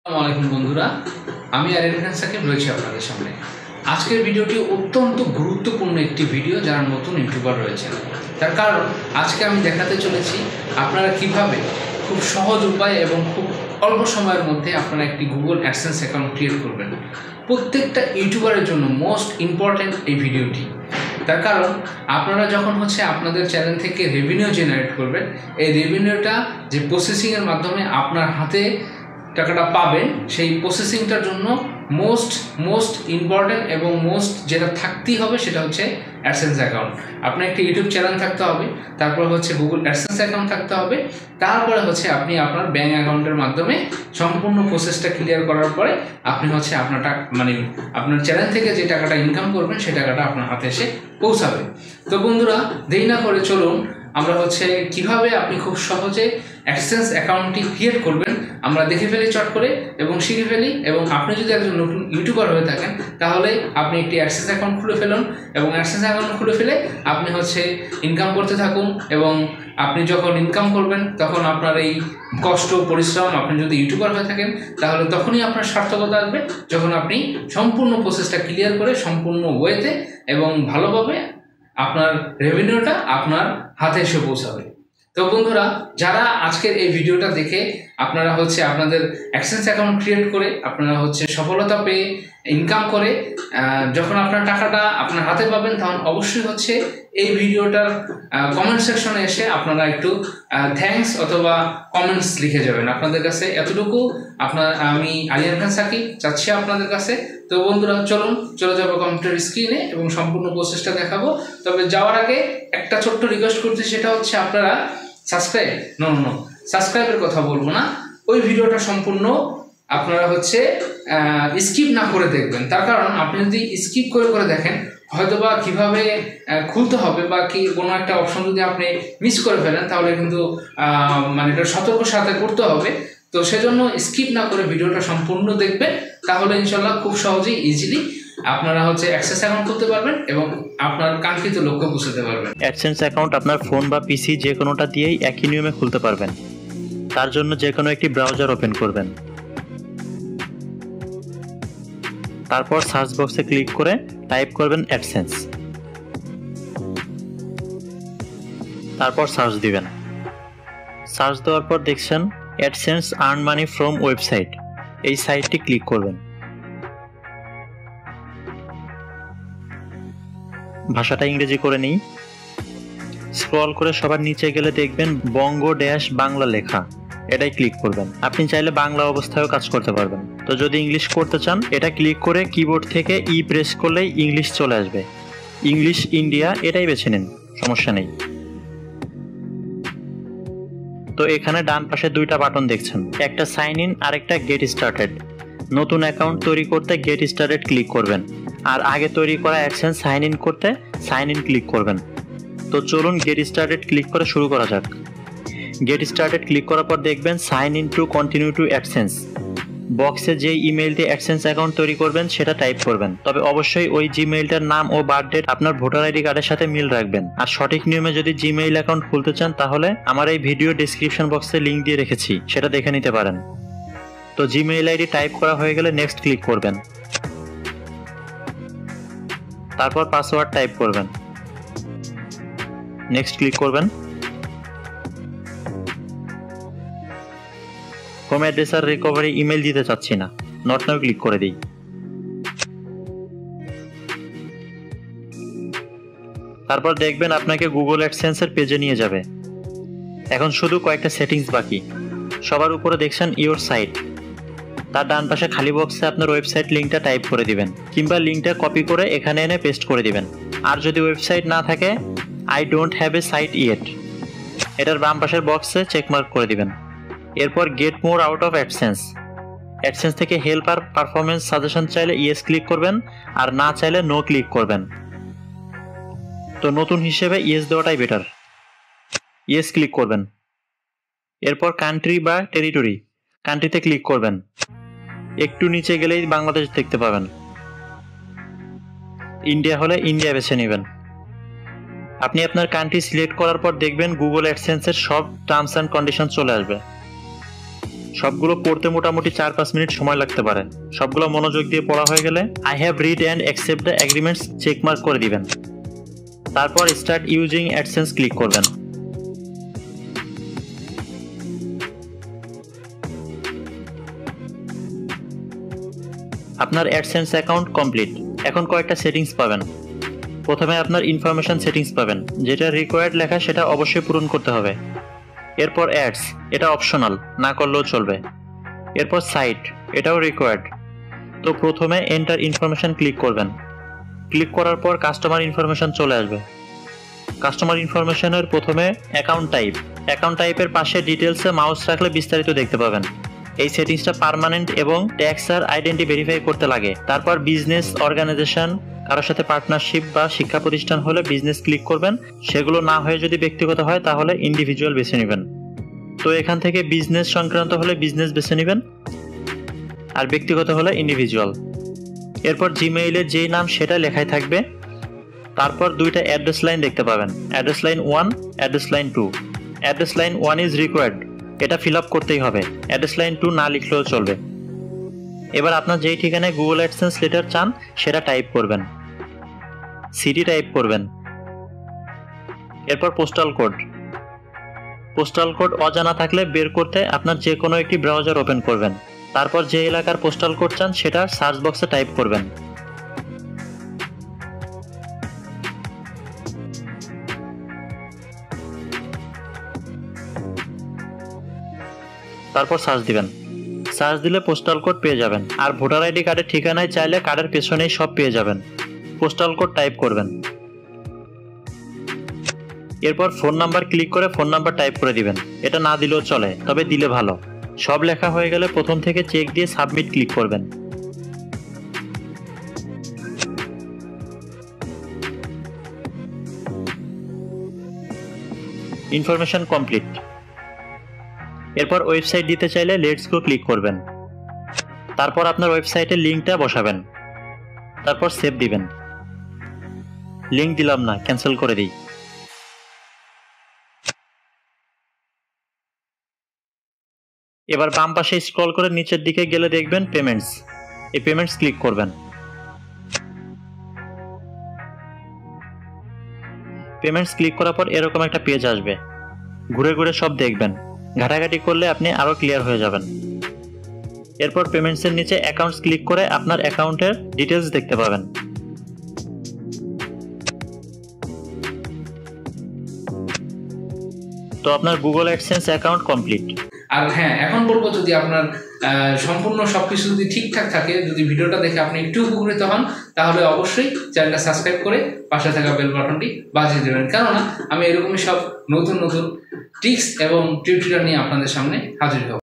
আসসালামু আলাইকুম বন্ধুরা, আমি ফ্রিল্যান্সার সাকিব রয়েছি আপনাদের সামনে। আজকের ভিডিওটি অত্যন্ত গুরুত্বপূর্ণ একটি ভিডিও যারা নতুন ইউটিউবার রয়েছেন। তার কারণ আজকে আমি দেখাতে চলেছি আপনারা কিভাবে খুব সহজ উপায় এবং খুব অল্প সময়ের মধ্যে আপনারা একটি গুগল অ্যাডসেন্স অ্যাকাউন্ট ক্রিয়েট করবেন। প্রত্যেকটা ইউটিউবারের জন্য মোস্ট ইম্পর্ট্যান্ট এই ভিডিওটি। তার কারণ আপনারা যখন আপনাদের চ্যানেল থেকে রেভিনিউ জেনারেট করবেন, এই রেভিনিউটা যে প্রসেসিংয়ের মাধ্যমে আপনার হাতে টাকাটা পাবেন, সেই প্রসেসিংটার জন্য মোস্ট ইম্পর্ট্যান্ট এবং যেটা থাকতেই হবে সেটা হচ্ছে অ্যাডসেন্স অ্যাকাউন্ট। আপনার একটি ইউটিউব চ্যানেল থাকতে হবে, তারপর গুগল অ্যাডসেন্স অ্যাকাউন্ট থাকতে হবে, তারপরে আপনি আপনার ব্যাঙ্ক অ্যাকাউন্টের মাধ্যমে সম্পূর্ণ প্রসেসটা ক্লিয়ার করার পরে আপনি আপনার চ্যানেল থেকে যে টাকাটা ইনকাম করবেন সেই টাকাটা আপনার হাতে এসে পৌঁছাবে। তো বন্ধুরা, দেরি না করে চলুন আমরা কিভাবে আপনি খুব সহজে অ্যাডসেন্স অ্যাকাউন্টটি ক্রিয়েট করবেন আমরা দেখে ফেলি চট করে এবং শিখে ফেলি। এবং আপনি যদি একজন নতুন ইউটিউবার হয়ে থাকেন তাহলে আপনি একটি অ্যাডসেন্স অ্যাকাউন্ট খুলে ফেলুন এবং অ্যাডসেন্স অ্যাকাউন্ট খুলে ফেলে আপনি ইনকাম করতে থাকুন। এবং আপনি যখন ইনকাম করবেন তখন আপনার এই কষ্ট পরিশ্রম, আপনি যদি ইউটিউবার হয়ে থাকেন তাহলে তখনই আপনার সার্থকতা আসবে যখন আপনি সম্পূর্ণ প্রসেসটা ক্লিয়ার করে সম্পূর্ণ ওয়েতে এবং ভালোভাবে আপনার রেভিনিউটা আপনার হাতে এসে পৌঁছাবে। তো বন্ধুরা, যারা আজকের এই ভিডিওটা দেখে আপনারা আপনাদের অ্যাডসেন্স অ্যাকাউন্ট ক্রিয়েট করে আপনারা সফলতা পেয়ে ইনকাম করে যখন আপনার টাকাটা আপনার হাতে পাবেন, তখন অবশ্যই এই ভিডিওটার কমেন্ট সেকশনে এসে আপনারা একটু থ্যাঙ্কস অথবা কমেন্টস লিখে যাবেন। আপনাদের কাছে এতটুকু আমি ফ্রিল্যান্সার সাকিব চাচ্ছি আপনাদের কাছে। তো বন্ধুরা, চলে যাবো কম্পিউটার স্ক্রিনে এবং সম্পূর্ণ প্রসেসটা দেখাবো। তবে যাওয়ার আগে একটা ছোট্ট রিকোয়েস্ট করছি, সেটা আপনারা সাবস্ক্রাইবের কথা বলবো না, ওই ভিডিওটা সম্পূর্ণ আপনারা স্কিপ না করে দেখবেন। তার কারণ আপনি যদি স্কিপ করে দেখেন হয়তোবা কিভাবে খুলতে হবে বা কোনো একটা অপশন যদি আপনি মিস করে ফেলেন তাহলে কিন্তু এটা সতর্কের সাথে করতে হবে। তো সেজন্য স্কিপ না করে ভিডিওটা সম্পূর্ণ দেখবেন, তাহলে ইনশাল্লাহ খুব সহজেই ইজিলি আপনারা অ্যাডসেন্স অ্যাকাউন্ট খুলতে পারবেন এবং আপনার কাঙ্ক্ষিত লক্ষ্যে পৌঁছাতে পারবেন। অ্যাডসেন্স অ্যাকাউন্ট আপনার ফোন বা পিসি যে কোনোটা দিয়েই একই নিয়মে খুলতে পারবেন। তার জন্য যে কোনো একটি ব্রাউজার ওপেন করবেন, তারপর সার্চ বক্সে ক্লিক করে টাইপ করবেন অ্যাডসেন্স, তারপর সার্চ দিবেন। সার্চ দেওয়ার পর দেখছেন AdSense earn money from website, এই সাইটটি ক্লিক করবেন। ভাষাটা ইংরেজি করে নিই। স্ক্রল করে সবার নিচে গেলে দেখবেন বঙ্গ-বাংলা লেখা, এটাই ক্লিক করবেন। আপনি চাইলে বাংলা অবস্থায়ও কাজ করতে পারবেন। তো যদি ইংলিশ করতে চান, এটা ক্লিক করে কিবোর্ড থেকে প্রেস করলেই ইংলিশ চলে আসবে। ইংলিশ ইন্ডিয়া এটাই বেছে নিন, সমস্যা নেই। তো এখানে ডান পাশে দুইটা বাটন দেখছেন, একটা সাইন ইন আর একটা গেট স্টার্টেড। নতুন অ্যাকাউন্ট তৈরি করতে গেট স্টার্টেড ক্লিক করবেন, আর আগে তৈরি করা অ্যাডসেন্স সাইন ইন করতে সাইন ইন ক্লিক করবেন। তো চলুন গেট স্টার্টেড ক্লিক করে শুরু করা যাক। গেট স্টার্টেড ক্লিক করার পর দেখবেন sign in to continue to AdSense. বক্সে যে ইমেইল দিয়ে অ্যাডসেন্স অ্যাকাউন্ট তৈরি করবেন সেটা টাইপ করবেন, তবে অবশ্যই ওই জিমেইলটার নাম ও বার্থডেট আপনার ভোটার আইডি কার্ডের সাথে মিল রাখবেন। আর সঠিক নিয়মে যদি জিমেইল অ্যাকাউন্ট খুলতে চান তাহলে আমার এই ভিডিও ডেসক্রিপশন বক্সে লিঙ্ক দিয়ে রেখেছি, সেটা দেখে নিতে পারেন। তো জিমেইল আইডি টাইপ করা হয়ে গেলে নেক্সট ক্লিক করবেন, তারপর পাসওয়ার্ড টাইপ করবেন, নেক্সট ক্লিক করবেন। হোম অ্যাড্রেস আর রিকভারি ইমেল দিতে চাচ্ছি না, নট নাও ক্লিক করে দিই। তারপর দেখবেন আপনাকে গুগল অ্যাডসেন্সের পেজে নিয়ে যাবে। এখন শুধু কয়েকটা সেটিংস বাকি। সবার উপরে দেখছেন ইওর সাইট, তার ডান পাশে খালি বক্সে আপনার ওয়েবসাইট লিঙ্কটা টাইপ করে দিবেন, কিংবা লিঙ্কটা কপি করে এখানে এনে পেস্ট করে দিবেন। আর যদি ওয়েবসাইট না থাকে, I don't have a site yet, এটার বাম পাশের বক্সে চেকমার্ক করে দিবেন। এরপর get more out of AdSense, AdSense থেকে হেল্প আর পারফরমেন্স সাজেশন চাইলে ইয়েস ক্লিক করবেন, আর না চাইলে নো ক্লিক করবেন। তো নতুন হিসেবে ইয়েস দেওয়াটাই বেটার, ইয়েস ক্লিক করবেন। এরপর কান্ট্রি বা টেরিটরি, কান্ট্রিতে ক্লিক করবেন। একটু নিচে গেলেই বাংলাদেশ দেখতে পাবেন। ইন্ডিয়া হলে ইন্ডিয়া বেছে নেবেন। আপনি আপনার কান্ট্রি সিলেক্ট করার পর দেখবেন গুগল অ্যাডসেন্সের সব টার্মস অ্যান্ড কন্ডিশন চলে আসবে। সবগুলো পড়তে মোটামুটি 4-5 মিনিট সময় লাগতে পারে। সবগুলো মনোযোগ দিয়ে পড়া হয়ে গেলে I have read and accept the agreements checkmark করে দিবেন। তারপর স্টার্ট ইউজিং অ্যাডসেন্স ক্লিক করবেন। আপনার অ্যাডসেন্স অ্যাকাউন্ট কমপ্লিট। এখন কয়েকটা সেটিংস পাবেন। প্রথমে আপনার ইনফরমেশন সেটিংস পাবেন, যেটা রিকোয়ার্ড লেখা সেটা অবশ্যই পূরণ করতে হবে। এরপর অ্যাডস, এটা অপশনাল, না করলেও চলবে। এরপর সাইট, এটাও রিকোয়ার্ড। তো প্রথমে এন্টার ইনফরমেশন ক্লিক করবেন। ক্লিক করার পর কাস্টমার ইনফরমেশন চলে আসবে। কাস্টমার ইনফরমেশনের প্রথমে অ্যাকাউন্ট টাইপের পাশে ডিটেলসে মাউস রাখলে বিস্তারিত দেখতে পাবেন। এই সেটিংসটা পার্মানেন্ট এবং ট্যাক্স আর আইডেন্টি ভেরিফাই করতে লাগে। তারপর বিজনেস, অর্গানাইজেশন, কারোর সাথে পার্টনারশিপ বা শিক্ষা প্রতিষ্ঠান হলে বিজনেস ক্লিক করবেন। সেগুলো না হয়ে যদি ব্যক্তিগত হয় তাহলে ইন্ডিভিজুয়াল বেছে নেবেন। তো এখান থেকে বিজনেস সংক্রান্ত হলে বিজনেস বেছে নেবেন, আর ব্যক্তিগত হলে ইন্ডিভিজুয়াল। এরপর জিমেইলের যেই নাম সেটা লেখাই থাকবে। তারপর দুইটা অ্যাড্রেস লাইন দেখতে পাবেন, address line 1, address line 2। Address line 1 is required, এটা ফিল আপ করতেই হবে। অ্যাড্রেস লাইন 2 না লিখলেও চলবে। এবার আপনার যেই ঠিকানায় গুগল অ্যাডসেন্স লেটার চান সেটা টাইপ করবেন, সিটি টাইপ করবেন। এরপর পোস্টাল কোড অজানা থাকলে বের করতে আপনার যে কোনো একটি ব্রাউজার ওপেন করবেন। তারপর যে এলাকার পোস্টাল কোড চান সেটা সার্চ বক্সে টাইপ করবেন। তারপর সার্চ দিবেন। সার্চ দিলে পোস্টাল কোড পেয়ে যাবেন। আর ভোটার আইডি কার্ডের ঠিকানায় চাইলে কার্ডের পেছনেই সব পেয়ে যাবেন। পোস্টাল কোড টাইপ করবেন। এরপর ফোন নাম্বার ক্লিক করে ফোন নাম্বার টাইপ করে দিবেন। এটা না দিলেও চলে, তবে দিলে ভালো। সব লেখা হয়ে গেলে প্রথম থেকে চেক দিয়ে সাবমিট ক্লিক করবেন। Information complete. এরপর ওয়েবসাইট দিতে চাইলে লেটস গো ক্লিক করবেন। তারপর আপনার ওয়েবসাইটের লিঙ্কটা বসাবেন। তারপর সেভ দিবেন। লিঙ্ক দিলাম না, ক্যান্সেল করে দিই। এবার বাম পাশে স্ক্রল করে নিচের দিকে গেলে দেখবেন পেমেন্টস। এই পেমেন্টস ক্লিক করবেন। পেমেন্টস ক্লিক করার পর এরকম একটা পেজ আসবে। ঘুরে ঘুরে সব দেখবেন। ঘাটাঘাটি করলে আপনি আরো ক্লিয়ার হয়ে যাবেন। এরপর পেমেন্টসের নিচে অ্যাকাউন্টস ক্লিক করে আপনার অ্যাকাউন্টের ডিটেলস দেখতে পাবেন। তো আপনার গুগল অ্যাডসেন্স অ্যাকাউন্ট কমপ্লিট। আর হ্যাঁ, এখন বলবো, যদি আপনার সম্পূর্ণ সবকিছু যদি ঠিকঠাক থাকে, যদি ভিডিওটা দেখে আপনি একটু উপকৃত হন, তাহলে অবশ্যই চ্যানেলটা সাবস্ক্রাইব করে পাশে থাকা বেল বাটনটি বাজিয়ে দেবেন। কেননা আমি এরকমই সব নতুন টিপস এবং টিউটোরিয়াল নিয়ে আপনাদের সামনে হাজির হব।